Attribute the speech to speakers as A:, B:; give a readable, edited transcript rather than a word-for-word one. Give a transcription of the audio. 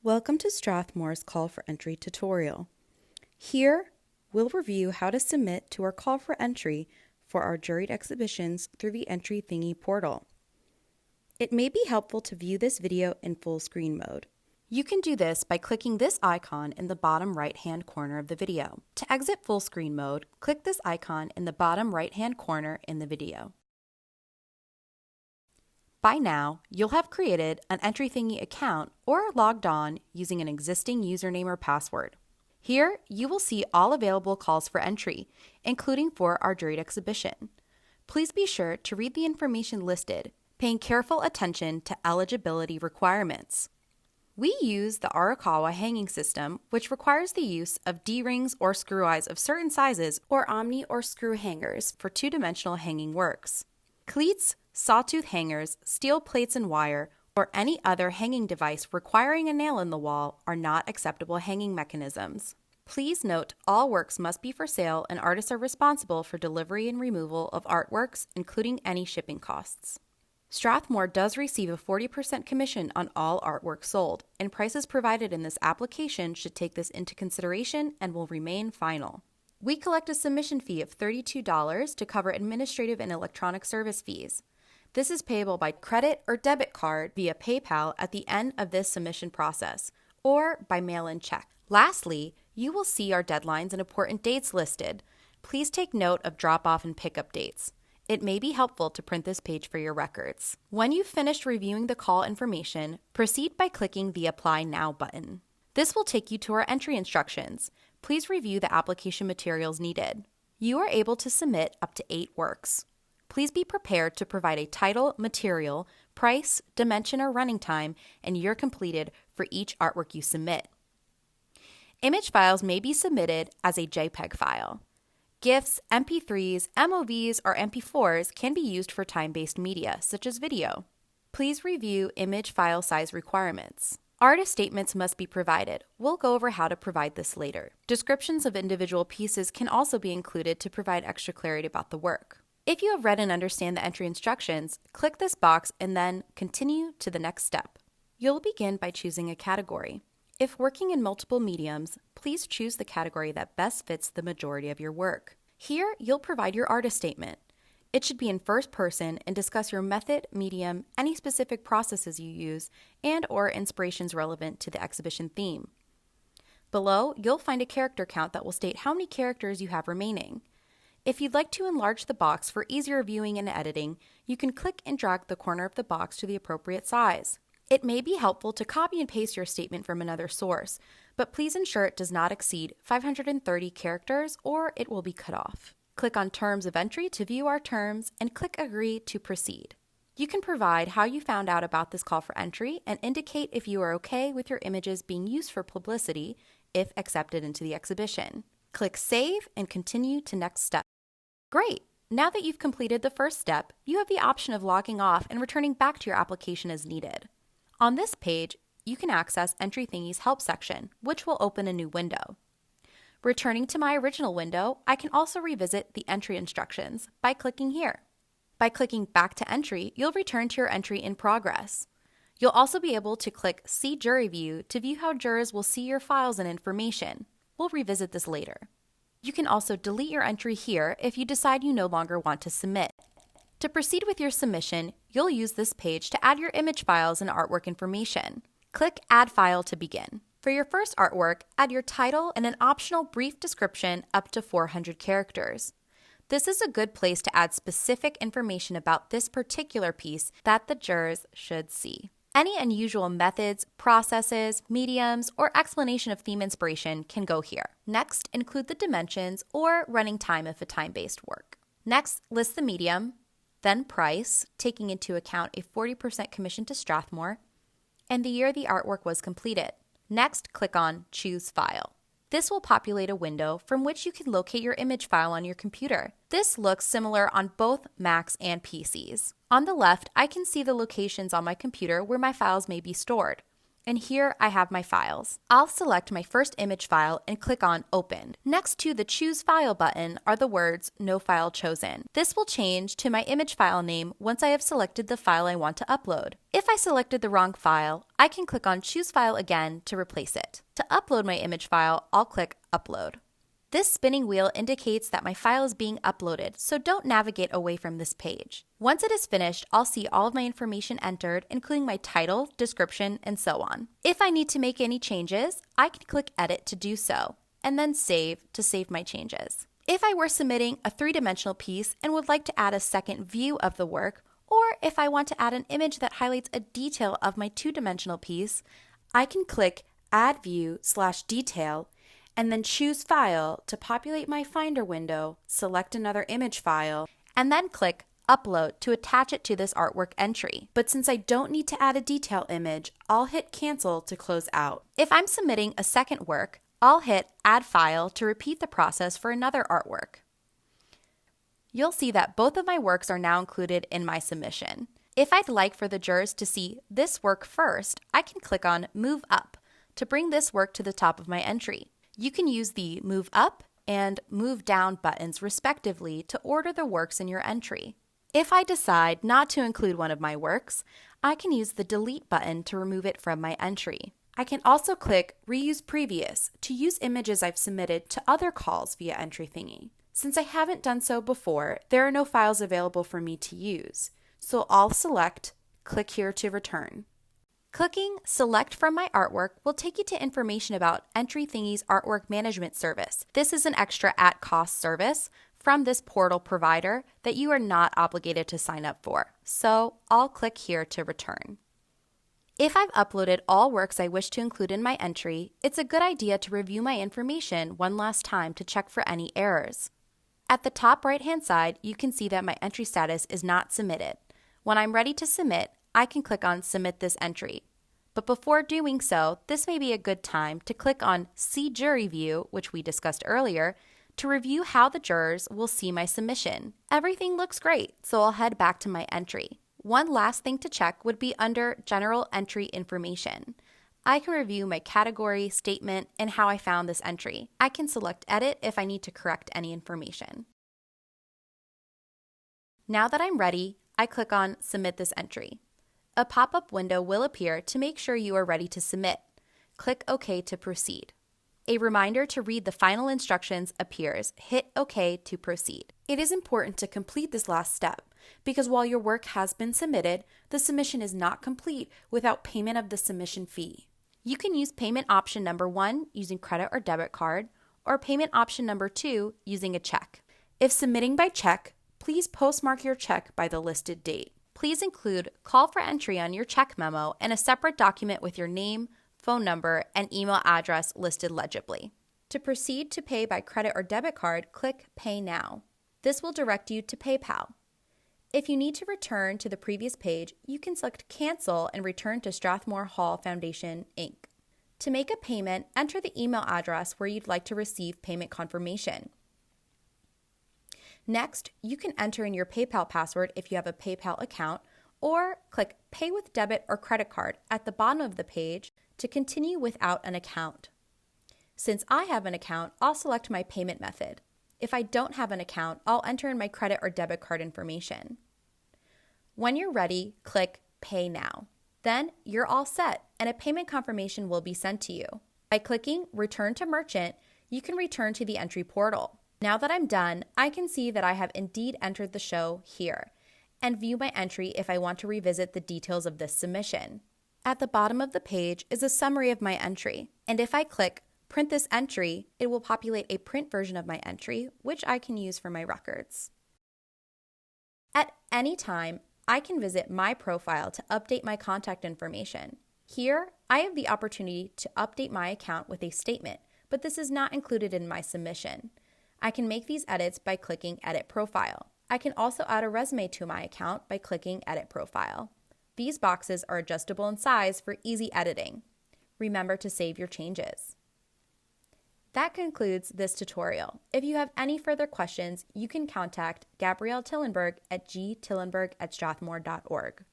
A: Welcome to Strathmore's Call for Entry tutorial. Here, we'll review how to submit to our call for entry for our juried exhibitions through the Entry Thingy portal. It may be helpful to view this video in full screen mode. You can do this by clicking this icon in the bottom right-hand corner of the video. To exit full screen mode, click this icon in the bottom right-hand corner in the video. By now, you'll have created an Entry Thingy account or logged on using an existing username or password. Here, you will see all available calls for entry, including for our juried exhibition. Please be sure to read the information listed, paying careful attention to eligibility requirements. We use the Arakawa hanging system, which requires the use of D-rings or screw eyes of certain sizes or omni or screw hangers for two-dimensional hanging works. Cleats, sawtooth hangers, steel plates and wire, or any other hanging device requiring a nail in the wall are not acceptable hanging mechanisms. Please note all works must be for sale and artists are responsible for delivery and removal of artworks, including any shipping costs. Strathmore does receive a 40% commission on all artwork sold, and prices provided in this application should take this into consideration and will remain final. We collect a submission fee of $32 to cover administrative and electronic service fees. This is payable by credit or debit card via PayPal at the end of this submission process, or by mail-in check. Lastly, you will see our deadlines and important dates listed. Please take note of drop-off and pickup dates. It may be helpful to print this page for your records. When you've finished reviewing the call information, proceed by clicking the Apply Now button. This will take you to our entry instructions. Please review the application materials needed. You are able to submit up to 8 works. Please be prepared to provide a title, material, price, dimension, or running time, and year completed for each artwork you submit. Image files may be submitted as a JPEG file. GIFs, MP3s, MOVs, or MP4s can be used for time-based media, such as video. Please review image file size requirements. Artist statements must be provided. We'll go over how to provide this later. Descriptions of individual pieces can also be included to provide extra clarity about the work. If you have read and understand the entry instructions, click this box and then continue to the next step. You'll begin by choosing a category. If working in multiple mediums, please choose the category that best fits the majority of your work. Here, you'll provide your artist statement. It should be in first person and discuss your method, medium, any specific processes you use, and/or inspirations relevant to the exhibition theme. Below, you'll find a character count that will state how many characters you have remaining. If you'd like to enlarge the box for easier viewing and editing, you can click and drag the corner of the box to the appropriate size. It may be helpful to copy and paste your statement from another source, but please ensure it does not exceed 530 characters or it will be cut off. Click on Terms of Entry to view our terms and click Agree to proceed. You can provide how you found out about this call for entry and indicate if you are okay with your images being used for publicity if accepted into the exhibition. Click Save and continue to next step. Great! Now that you've completed the first step, you have the option of logging off and returning back to your application as needed. On this page, you can access Entry Thingy's Help section, which will open a new window. Returning to my original window, I can also revisit the entry instructions by clicking here. By clicking Back to Entry, you'll return to your entry in progress. You'll also be able to click See Jury View to view how jurors will see your files and information. We'll revisit this later. You can also delete your entry here if you decide you no longer want to submit. To proceed with your submission, you'll use this page to add your image files and artwork information. Click Add File to begin. For your first artwork, add your title and an optional brief description up to 400 characters. This is a good place to add specific information about this particular piece that the jurors should see. Any unusual methods, processes, mediums, or explanation of theme inspiration can go here. Next, include the dimensions or running time if a time-based work. Next, list the medium, then price, taking into account a 40% commission to Strathmore, and the year the artwork was completed. Next, click on Choose File. This will populate a window from which you can locate your image file on your computer. This looks similar on both Macs and PCs. On the left, I can see the locations on my computer where my files may be stored. And here I have my files. I'll select my first image file and click on Open. Next to the Choose File button are the words No File Chosen. This will change to my image file name once I have selected the file I want to upload. If I selected the wrong file, I can click on Choose File again to replace it. To upload my image file, I'll click Upload. This spinning wheel indicates that my file is being uploaded, so don't navigate away from this page. Once it is finished, I'll see all of my information entered, including my title, description, and so on. If I need to make any changes, I can click Edit to do so, and then Save to save my changes. If I were submitting a three-dimensional piece and would like to add a second view of the work, or if I want to add an image that highlights a detail of my two-dimensional piece, I can click Add View/Detail and then choose File to populate my Finder window, select another image file, and then click Upload to attach it to this artwork entry. But since I don't need to add a detail image, I'll hit Cancel to close out. If I'm submitting a second work, I'll hit Add File to repeat the process for another artwork. You'll see that both of my works are now included in my submission. If I'd like for the jurors to see this work first, I can click on Move Up to bring this work to the top of my entry. You can use the Move Up and Move Down buttons respectively to order the works in your entry. If I decide not to include one of my works, I can use the Delete button to remove it from my entry. I can also click Reuse Previous to use images I've submitted to other calls via Entry Thingy. Since I haven't done so before, there are no files available for me to use, so I'll select Click here to return. Clicking Select from my artwork will take you to information about Entry Thingy's artwork management service. This is an extra at-cost service from this portal provider that you are not obligated to sign up for, so I'll click here to return. If I've uploaded all works I wish to include in my entry, it's a good idea to review my information one last time to check for any errors. At the top right-hand side, you can see that my entry status is not submitted. When I'm ready to submit, I can click on Submit this entry. But before doing so, this may be a good time to click on See Jury View, which we discussed earlier, to review how the jurors will see my submission. Everything looks great, so I'll head back to my entry. One last thing to check would be under General Entry Information. I can review my category, statement, and how I found this entry. I can select Edit if I need to correct any information. Now that I'm ready, I click on Submit this entry. A pop-up window will appear to make sure you are ready to submit. Click OK to proceed. A reminder to read the final instructions appears. Hit OK to proceed. It is important to complete this last step because while your work has been submitted, the submission is not complete without payment of the submission fee. You can use payment option number 1 using credit or debit card, or payment option number 2 using a check. If submitting by check, please postmark your check by the listed date. Please include call for entry on your check memo and a separate document with your name, phone number, and email address listed legibly. To proceed to pay by credit or debit card, click Pay Now. This will direct you to PayPal. If you need to return to the previous page, you can select Cancel and return to Strathmore Hall Foundation, Inc. To make a payment, enter the email address where you'd like to receive payment confirmation. Next, you can enter in your PayPal password if you have a PayPal account, or click Pay with Debit or Credit Card at the bottom of the page to continue without an account. Since I have an account, I'll select my payment method. If I don't have an account, I'll enter in my credit or debit card information. When you're ready, click Pay Now. Then you're all set, and a payment confirmation will be sent to you. By clicking Return to Merchant, you can return to the entry portal. Now that I'm done, I can see that I have indeed entered the show here, and view my entry if I want to revisit the details of this submission. At the bottom of the page is a summary of my entry, and if I click Print this entry, it will populate a print version of my entry, which I can use for my records. At any time, I can visit my profile to update my contact information. Here, I have the opportunity to update my account with a statement, but this is not included in my submission. I can make these edits by clicking Edit Profile. I can also add a resume to my account by clicking Edit Profile. These boxes are adjustable in size for easy editing. Remember to save your changes. That concludes this tutorial. If you have any further questions, you can contact Gabrielle Tillenberg at gtillenberg@strathmore.org.